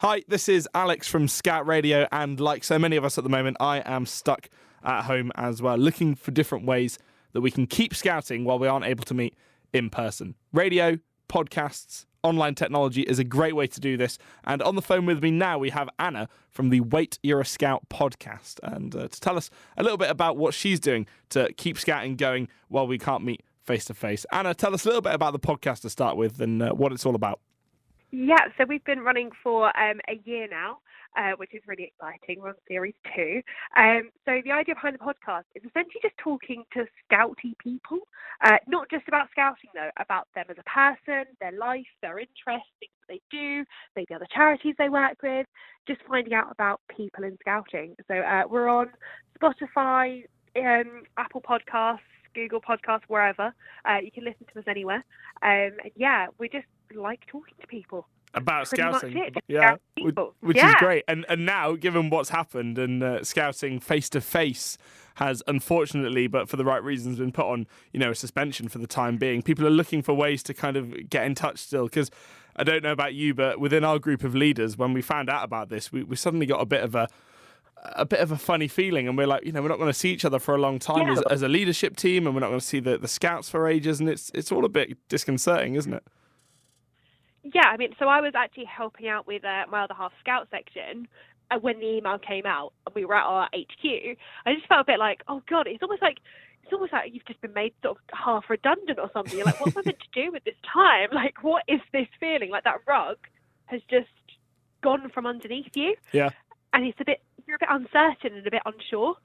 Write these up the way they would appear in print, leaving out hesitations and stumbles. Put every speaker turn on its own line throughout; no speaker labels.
Hi, this is Alex from Scout Radio, and like so many of us at the moment, I am stuck at home as well, looking for different ways that we can keep scouting while we aren't able to meet in person. Radio, podcasts, online technology is a great way to do this. And on the phone with me now, we have Anna from the Wait You're a Scout podcast, and to tell us a little bit about what she's doing to keep scouting going while we can't meet face to face. Anna, tell us a little bit about the podcast to start with and what it's all about.
Yeah, so we've been running for a year now, which is really exciting. We're on series 2. So the idea behind the podcast is essentially just talking to scouty people, not just about scouting though, about them as a person, their life, their interests, things that they do, maybe other charities they work with, just finding out about people in scouting. So we're on Spotify, Apple Podcasts, Google Podcasts, wherever. You can listen to us anywhere. And yeah, we just like talking to people
about scouting, which
is
great. And now, given what's happened, and scouting face to face has unfortunately, but for the right reasons, been put on a suspension for the time being. People are looking for ways to kind of get in touch still, because I don't know about you, but within our group of leaders, when we found out about this, we suddenly got a bit of a funny feeling, and we're like, we're not going to see each other for a long time as a leadership team, and we're not going to see the scouts for ages, and it's all a bit disconcerting, isn't it?
Yeah, I mean, so I was actually helping out with my other half scout section when the email came out and we were at our HQ. I just felt a bit like, oh God, it's almost like you've just been made sort of half redundant or something. You're like, what am I meant to do with this time? Like, what is this feeling? Like that rug has just gone from underneath you.
Yeah.
And you're a bit uncertain and a bit unsure.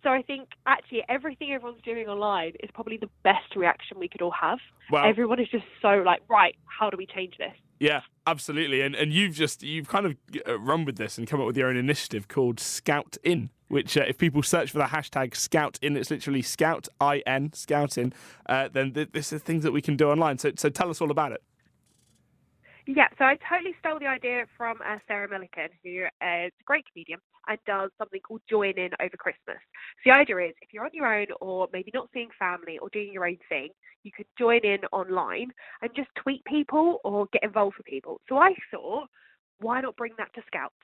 So I think actually everything everyone's doing online is probably the best reaction we could all have.
Well,
everyone is just so like, right, how do we change this?
Yeah, absolutely. And you've kind of run with this and come up with your own initiative called Scout In, which if people search for the hashtag Scout In, it's literally Scout IN, Scout In, then this is things that we can do online. So tell us all about it.
Yeah, so I totally stole the idea from Sarah Millican, who is a great comedian and does something called Join In over Christmas. So the idea is if you're on your own or maybe not seeing family or doing your own thing, you could join in online and just tweet people or get involved with people. So I thought, why not bring that to Scouts?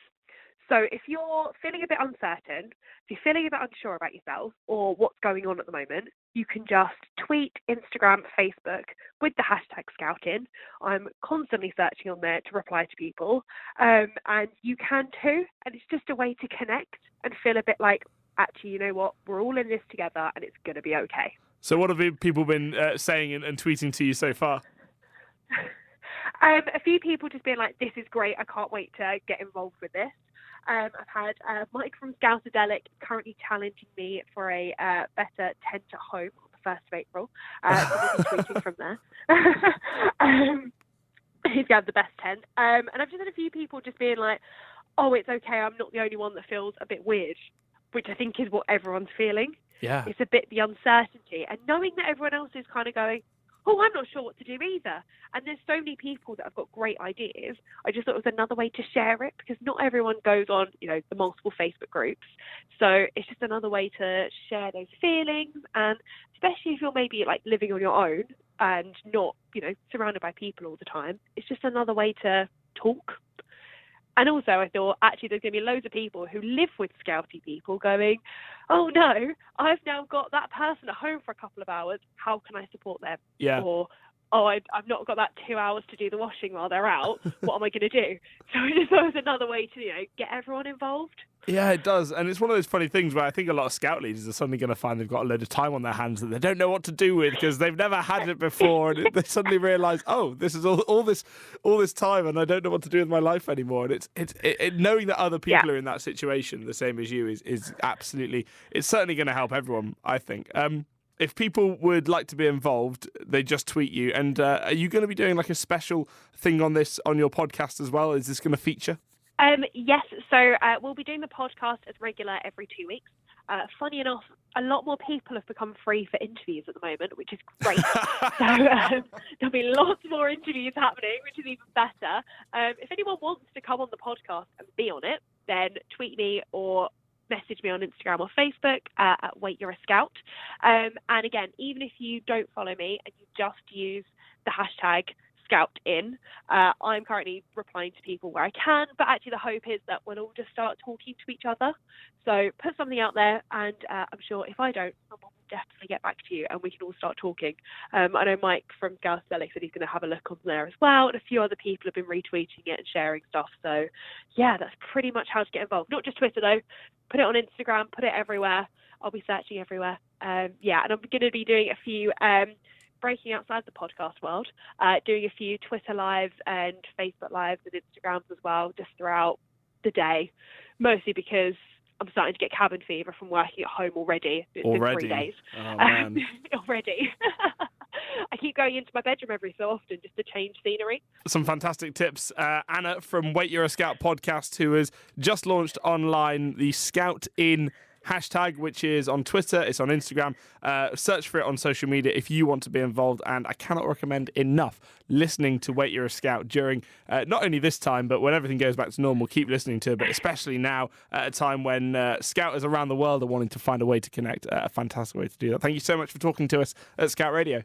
So if you're feeling a bit uncertain, if you're feeling a bit unsure about yourself or what's going on at the moment, you can just tweet, Instagram, Facebook with the hashtag Scoutin. I'm constantly searching on there to reply to people. And you can too. And it's just a way to connect and feel a bit like, actually, you know what? We're all in this together and it's going to be okay.
So what have people been saying and tweeting to you so far?
A few people just being like, this is great. I can't wait to get involved with this. I've had Mike from Scoutadelic currently challenging me for a better tent at home on the 1st of April. So we'll be tweeting from there. He's got the best tent. And I've just had a few people just being like, oh, it's okay. I'm not the only one that feels a bit weird, which I think is what everyone's feeling.
Yeah.
It's a bit the uncertainty and knowing that everyone else is kind of going, oh, I'm not sure what to do either. And there's so many people that have got great ideas. I just thought it was another way to share it because not everyone goes on, the multiple Facebook groups. So it's just another way to share those feelings. And especially if you're maybe like living on your own and not, surrounded by people all the time, it's just another way to talk. And also I thought, actually, there's going to be loads of people who live with scouty people going, oh, no, I've now got that person at home for a couple of hours. How can I support them?
Yeah.
Or, oh, I've not got that 2 hours to do the washing while they're out. What am I going to do? So I just thought it was another way to, get everyone involved.
Yeah, it does. And it's one of those funny things where I think a lot of scout leaders are suddenly going to find they've got a load of time on their hands that they don't know what to do with because they've never had it before. And they suddenly realise, oh, this is all this time and I don't know what to do with my life anymore. And it's knowing that other people are in that situation, the same as you, is absolutely, it's certainly going to help everyone, I think. If people would like to be involved, they just tweet you. And are you going to be doing like a special thing on this on your podcast as well? Is this going to feature?
Yes, so we'll be doing the podcast as regular every 2 weeks. Funny enough, a lot more people have become free for interviews at the moment, which is great. So there'll be lots more interviews happening, which is even better. If anyone wants to come on the podcast and be on it, then tweet me or message me on Instagram or Facebook at Wait You're a Scout. And again, even if you don't follow me and you just use the hashtag Scout In. I'm currently replying to people where I can, but actually the hope is that we'll all just start talking to each other. So put something out there, and I'm sure if I don't, someone will definitely get back to you, and we can all start talking. I know Mike from Scoutadelic said he's going to have a look on there as well, and a few other people have been retweeting it and sharing stuff. So yeah, that's pretty much how to get involved. Not just Twitter though. Put it on Instagram. Put it everywhere. I'll be searching everywhere. And I'm going to be doing a few breaking outside the podcast world, doing a few Twitter lives and Facebook lives and Instagrams as well, just throughout the day, mostly because I'm starting to get cabin fever from working at home already. It's been 3 days.
Oh, man.
Already. I keep going into my bedroom every so often just to change scenery.
Some fantastic tips. Anna from Wait You're a Scout podcast, who has just launched online the Scout In hashtag, which is on Twitter, it's on Instagram. Search for it on social media if you want to be involved, and I cannot recommend enough listening to Wait You're a Scout during not only this time, but when everything goes back to normal. Keep listening to it, but especially now at a time when Scouters around the world are wanting to find a way to connect. A fantastic way to do that. Thank you so much for talking to us at Scout Radio.